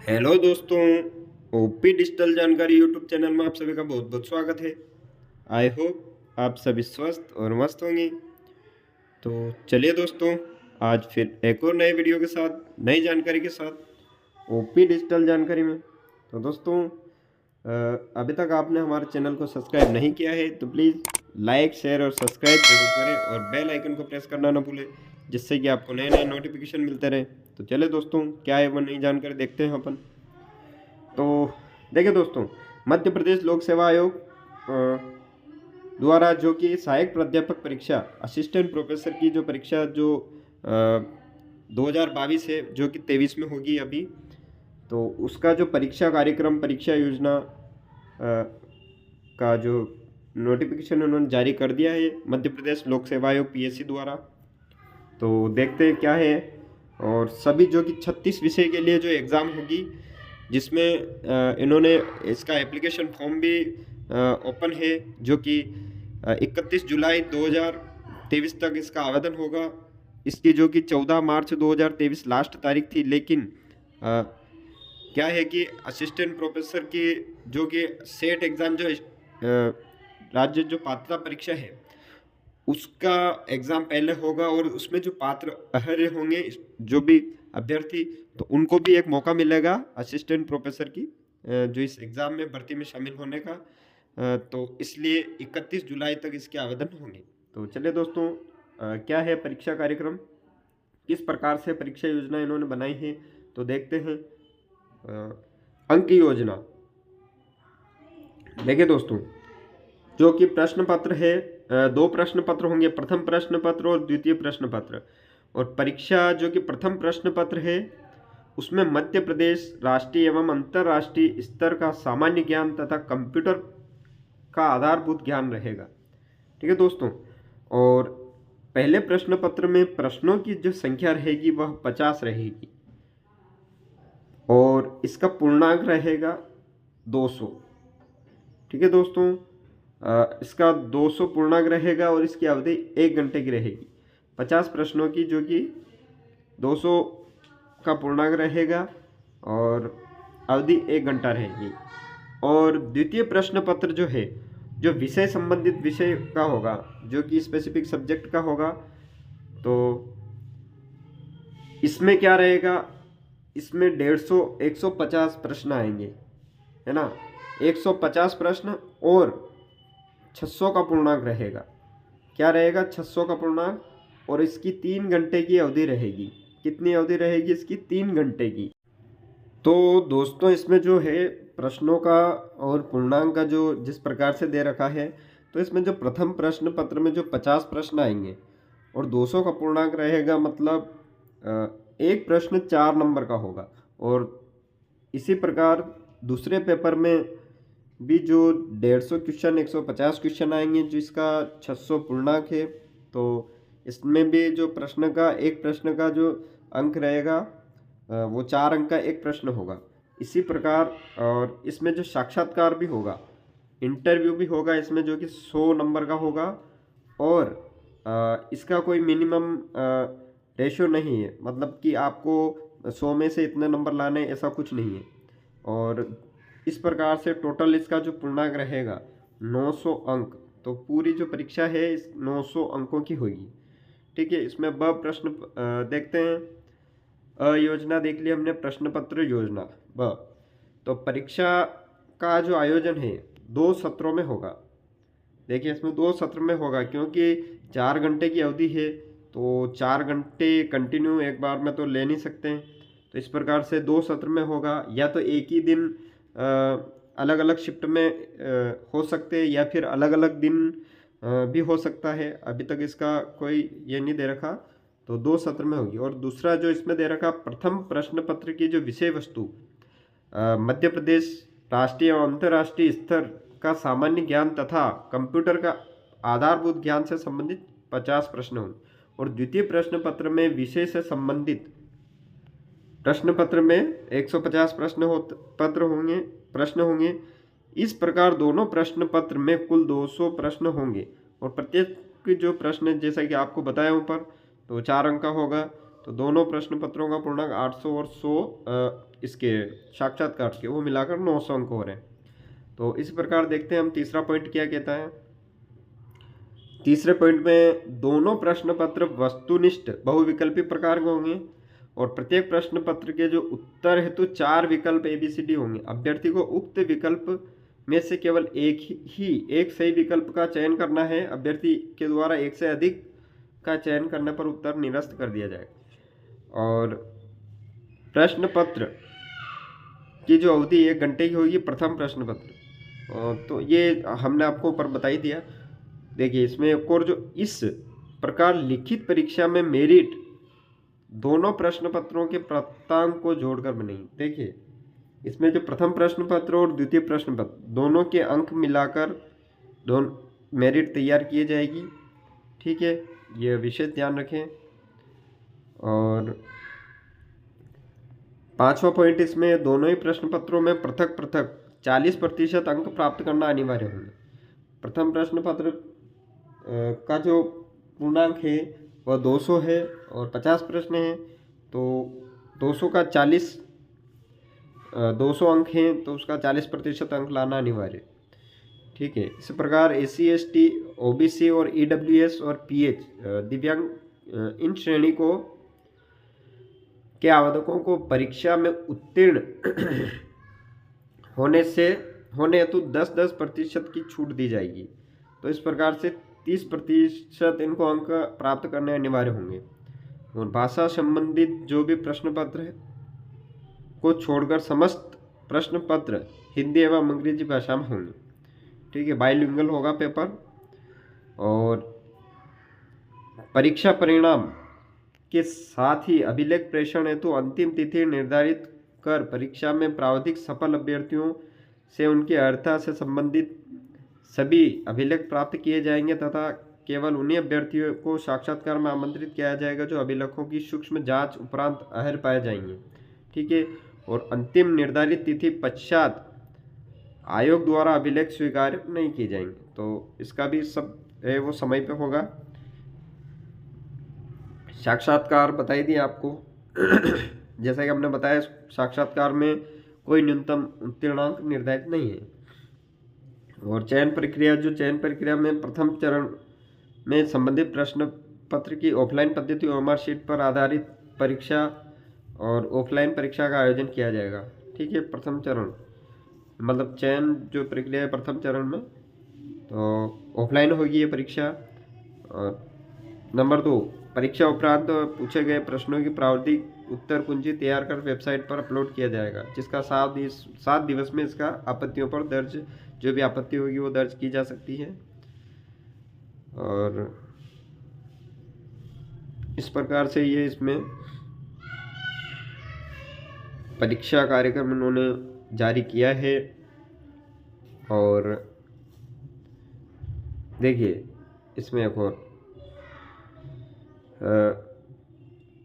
Hello दोस्तों, OP digital जानकारी YouTube channel में आप सभी का बहुत बहुत स्वागत है। आई होप आप सभी स्वस्थ और मस्त होंगे। तो चलिए दोस्तों, आज फिर एक और नए वीडियो के साथ नई जानकारी के साथ ओपी डिजिटल जानकारी में। तो दोस्तों, अभी तक आपने हमारे चैनल को सब्सक्राइब नहीं किया है तो प्लीज़ लाइक शेयर और सब्सक्राइब जरूर करें और बेल आइकन को प्रेस करना ना भूलें, जिससे कि आपको नए नए नोटिफिकेशन मिलते रहे। तो चलिए दोस्तों, क्या है वो नई जानकारी देखते हैं अपन। तो देखिए दोस्तों, मध्य प्रदेश लोक सेवा आयोग द्वारा जो कि सहायक प्राध्यापक परीक्षा असिस्टेंट प्रोफेसर की जो परीक्षा जो 2022 है, जो कि 23 में होगी अभी, तो उसका जो परीक्षा कार्यक्रम परीक्षा योजना का जो नोटिफिकेशन उन्होंने जारी कर दिया है मध्य प्रदेश लोक सेवा आयोग पीएससी द्वारा। तो देखते हैं क्या है। और सभी जो कि 36 विषय के लिए जो एग्ज़ाम होगी, जिसमें इन्होंने इसका एप्लीकेशन फॉर्म भी ओपन है, जो कि 31 जुलाई 2023 तक इसका आवेदन होगा। इसकी जो कि 14 मार्च 2023 लास्ट तारीख थी, लेकिन क्या है कि असिस्टेंट प्रोफेसर की जो कि सेट एग्ज़ाम जो राज्य जो पात्रता परीक्षा है उसका एग्ज़ाम पहले होगा, और उसमें जो पात्र अर्ह होंगे जो भी अभ्यर्थी, तो उनको भी एक मौका मिलेगा असिस्टेंट प्रोफेसर की जो इस एग्ज़ाम में भर्ती में शामिल होने का। तो इसलिए 31 जुलाई तक इसके आवेदन होंगे। तो चलिए दोस्तों, क्या है परीक्षा कार्यक्रम, किस प्रकार से परीक्षा योजना इन्होंने बनाई है, तो देखते हैं। अंक योजना देखिए दोस्तों, जो कि प्रश्न पत्र है, 2 प्रश्न पत्र होंगे, प्रथम प्रश्न पत्र और द्वितीय प्रश्न पत्र। और परीक्षा जो कि प्रथम प्रश्न पत्र है उसमें मध्य प्रदेश राष्ट्रीय एवं अंतर्राष्ट्रीय स्तर का सामान्य ज्ञान तथा कंप्यूटर का आधारभूत ज्ञान रहेगा। ठीक है दोस्तों। और पहले प्रश्न पत्र में प्रश्नों की जो संख्या रहेगी वह 50 रहेगी, और इसका पूर्णांक रहेगा 200। ठीक है दोस्तों, इसका 200 पूर्णांक रहेगा और इसकी अवधि 1 घंटे की रहेगी। 50 प्रश्नों की जो कि 200 का पूर्णांक रहेगा और अवधि 1 घंटा रहेगी। और द्वितीय प्रश्न पत्र जो है, जो विषय संबंधित विषय का होगा, जो कि स्पेसिफिक सब्जेक्ट का होगा, तो इसमें क्या रहेगा, इसमें 150 150 प्रश्न आएंगे, है ना। 150 प्रश्न और 600 का पूर्णांक रहेगा। क्या रहेगा, 600 का पूर्णांक, और इसकी 3 घंटे की अवधि रहेगी। कितनी अवधि रहेगी इसकी, 3 घंटे की। तो दोस्तों, इसमें जो है प्रश्नों का और पूर्णांक का जो जिस प्रकार से दे रखा है, तो इसमें जो प्रथम प्रश्न पत्र में जो 50 प्रश्न आएंगे और 200 का पूर्णांक रहेगा, मतलब एक प्रश्न 4 नंबर का होगा। और इसी प्रकार दूसरे पेपर में भी जो 150 क्वेश्चन 150 क्वेश्चन आएंगे, जो इसका 600 पूर्णांक है, तो इसमें भी जो प्रश्न का एक प्रश्न का जो अंक रहेगा वो 4 अंक का एक प्रश्न होगा। इसी प्रकार, और इसमें जो साक्षात्कार भी होगा, इंटरव्यू भी होगा इसमें, जो कि 100 नंबर का होगा। और इसका कोई मिनिमम रेशो नहीं है, मतलब कि आपको 100 में से इतने नंबर लाने, ऐसा कुछ नहीं है। और इस प्रकार से टोटल इसका जो पूर्णांक रहेगा 900 अंक। तो पूरी जो परीक्षा है इस 900 अंकों की होगी। ठीक है। इसमें ब प्रश्न देखते हैं। योजना देख लिया हमने, प्रश्न पत्र योजना ब। तो परीक्षा का जो आयोजन है 2 सत्रों में होगा। देखिए, इसमें 2 सत्र में होगा, क्योंकि 4 घंटे की अवधि है, तो 4 घंटे कंटिन्यू एक बार में तो ले नहीं सकते हैं। तो इस प्रकार से 2 सत्र में होगा, या तो एक ही दिन अलग अलग शिफ्ट में हो सकते हैं, या फिर अलग अलग दिन भी हो सकता है। अभी तक इसका कोई ये नहीं दे रखा, तो 2 सत्र में होगी। और दूसरा जो इसमें दे रखा, प्रथम प्रश्न पत्र की जो विषय वस्तु मध्य प्रदेश राष्ट्रीय और अंतर्राष्ट्रीय स्तर का सामान्य ज्ञान तथा कंप्यूटर का आधारभूत ज्ञान से संबंधित 50 प्रश्न होंगे। और द्वितीय प्रश्न पत्र में विषय से संबंधित प्रश्न पत्र में 150 प्रश्न होंगे। इस प्रकार दोनों प्रश्न पत्र में कुल 200 प्रश्न होंगे, और प्रत्येक जो प्रश्न, जैसा कि आपको बताया ऊपर, तो 4 अंक का होगा। तो दोनों प्रश्न पत्रों का पूर्णांक 800 और 100 इसके साक्षात्कार के वो मिलाकर 900 अंक हो रहे हैं। तो इस प्रकार देखते हैं हम तीसरा पॉइंट क्या कहता है। तीसरे पॉइंट में दोनों प्रश्न पत्र वस्तुनिष्ठ बहुविकल्पी प्रकार के होंगे और प्रत्येक प्रश्न पत्र के जो उत्तर हेतु 4 विकल्प ABCD होंगे। अभ्यर्थी को उक्त विकल्प में से केवल एक सही विकल्प का चयन करना है। अभ्यर्थी के द्वारा एक से अधिक का चयन करने पर उत्तर निरस्त कर दिया जाएगा। और प्रश्न पत्र की जो अवधि 1 घंटे की होगी प्रथम प्रश्न पत्र, और तो ये हमने आपको ऊपर बता ही दिया। देखिए इसमें एक और जो इस प्रकार लिखित परीक्षा में मेरिट दोनों प्रश्न पत्रों के प्राप्तांक को जोड़कर बनेगी। देखिए इसमें जो प्रथम प्रश्न पत्र और द्वितीय प्रश्न पत्र दोनों के अंक मिलाकर दोनों मेरिट तैयार किए जाएगी। ठीक है, ये विशेष ध्यान रखें। और 5वां पॉइंट, इसमें दोनों ही प्रश्न पत्रों में पृथक पृथक 40% अंक प्राप्त करना अनिवार्य होंगे। प्रथम प्रश्न पत्र का जो पूर्णांक है वह 200 है और 50 प्रश्न हैं, तो 200 का 200 अंक हैं तो उसका 40% अंक लाना अनिवार्य। ठीक है, इस प्रकार SC ST OBC और EWS और PH दिव्यांग इन श्रेणी को के आवेदकों को परीक्षा में उत्तीर्ण होने हेतु 10% की छूट दी जाएगी। तो इस प्रकार से 30% इनको अंक प्राप्त करने अनिवार्य होंगे। और भाषा संबंधित जो भी प्रश्न पत्र है को छोड़कर समस्त प्रश्न पत्र हिंदी एवं अंग्रेजी भाषा में होंगे। ठीक है, बाइलिंगुअल होगा पेपर। और परीक्षा परिणाम के साथ ही अभिलेख प्रेषण हेतु अंतिम तिथि निर्धारित कर परीक्षा में प्रावधिक सफल अभ्यर्थियों से उनके अर्हता से संबंधित सभी अभिलेख प्राप्त किए जाएंगे तथा केवल उन्हीं अभ्यर्थियों को साक्षात्कार में आमंत्रित किया जाएगा जो अभिलेखों की सूक्ष्म जांच उपरांत अहल पाए जाएंगे। ठीक है, और अंतिम निर्धारित तिथि पश्चात आयोग द्वारा अभिलेख स्वीकार नहीं किए जाएंगे। तो इसका भी सब है वो समय पे होगा। साक्षात्कार बताई दी आपको जैसा कि हमने बताया साक्षात्कार में कोई न्यूनतम उत्तीर्णांक निर्धारित नहीं है। और चयन प्रक्रिया में प्रथम चरण में संबंधित प्रश्न पत्र की ऑफलाइन पद्धति OMR शीट पर आधारित परीक्षा और ऑफलाइन परीक्षा का आयोजन किया जाएगा। ठीक है, प्रथम चरण मतलब चयन जो प्रक्रिया है प्रथम चरण में तो ऑफलाइन होगी ये परीक्षा। और नंबर 2, परीक्षा उपरांत पूछे गए प्रश्नों की प्रावधिक उत्तर कुंजी तैयार कर वेबसाइट पर अपलोड किया जाएगा, जिसका 7 दिवस में इसका आपत्तियों पर दर्ज जो भी आपत्ति होगी वो दर्ज की जा सकती है। और इस प्रकार से ये इसमें परीक्षा कार्यक्रम उन्होंने जारी किया है। और देखिए इसमें एक और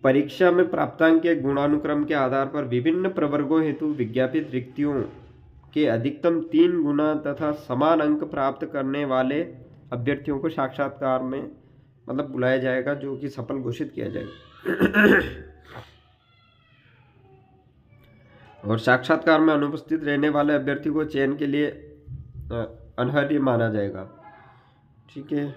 परीक्षा में प्राप्तांक के गुणानुक्रम के आधार पर विभिन्न प्रवर्गों हेतु विज्ञापित रिक्तियों के अधिकतम 3 गुना तथा समान अंक प्राप्त करने वाले अभ्यर्थियों को साक्षात्कार में मतलब बुलाया जाएगा, जो कि सफल घोषित किया जाएगा। और साक्षात्कार में अनुपस्थित रहने वाले अभ्यर्थी को चयन के लिए अनर्ह माना जाएगा। ठीक है,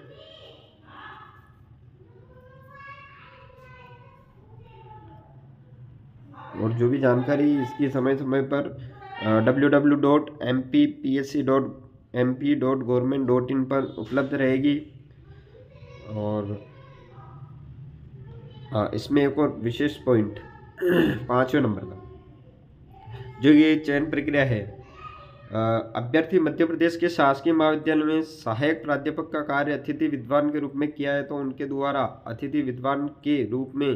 और जो भी जानकारी इसकी समय समय पर www.mpsc.mp.government.in पर उपलब्ध रहेगी। और इसमें एक और विशेष पॉइंट 5वें नंबर का जो ये चयन प्रक्रिया है, अभ्यर्थी मध्य प्रदेश के शासकीय महाविद्यालय में सहायक प्राध्यापक का कार्य अतिथि विद्वान के रूप में किया है, तो उनके द्वारा अतिथि विद्वान के रूप में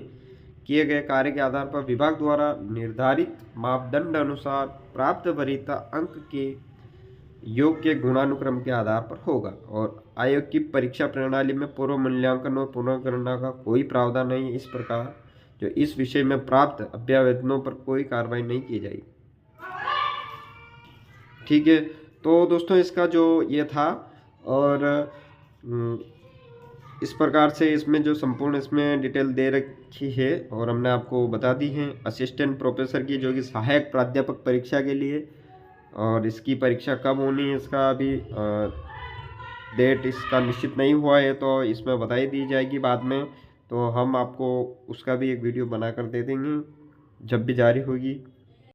किए गए कार्य के आधार पर विभाग द्वारा निर्धारित मापदंड अनुसार प्राप्त वरीयता अंक के योग के गुणानुक्रम के आधार पर होगा। और आयोग की परीक्षा प्रणाली में पूर्व मूल्यांकन और पुनर्गणना का कोई प्रावधान नहीं है। इस प्रकार जो इस विषय में प्राप्त अभ्यावेदनों पर कोई कार्रवाई नहीं की जाएगी। ठीक है, तो दोस्तों इसका जो ये था। और इस प्रकार से इसमें जो संपूर्ण इसमें डिटेल दे रखी है और हमने आपको बता दी है असिस्टेंट प्रोफेसर की, जो कि सहायक प्राध्यापक परीक्षा के लिए। और इसकी परीक्षा कब होनी है इसका अभी डेट इसका निश्चित नहीं हुआ है, तो इसमें बताई दी जाएगी बाद में। तो हम आपको उसका भी एक वीडियो बना कर दे देंगे जब भी जारी होगी।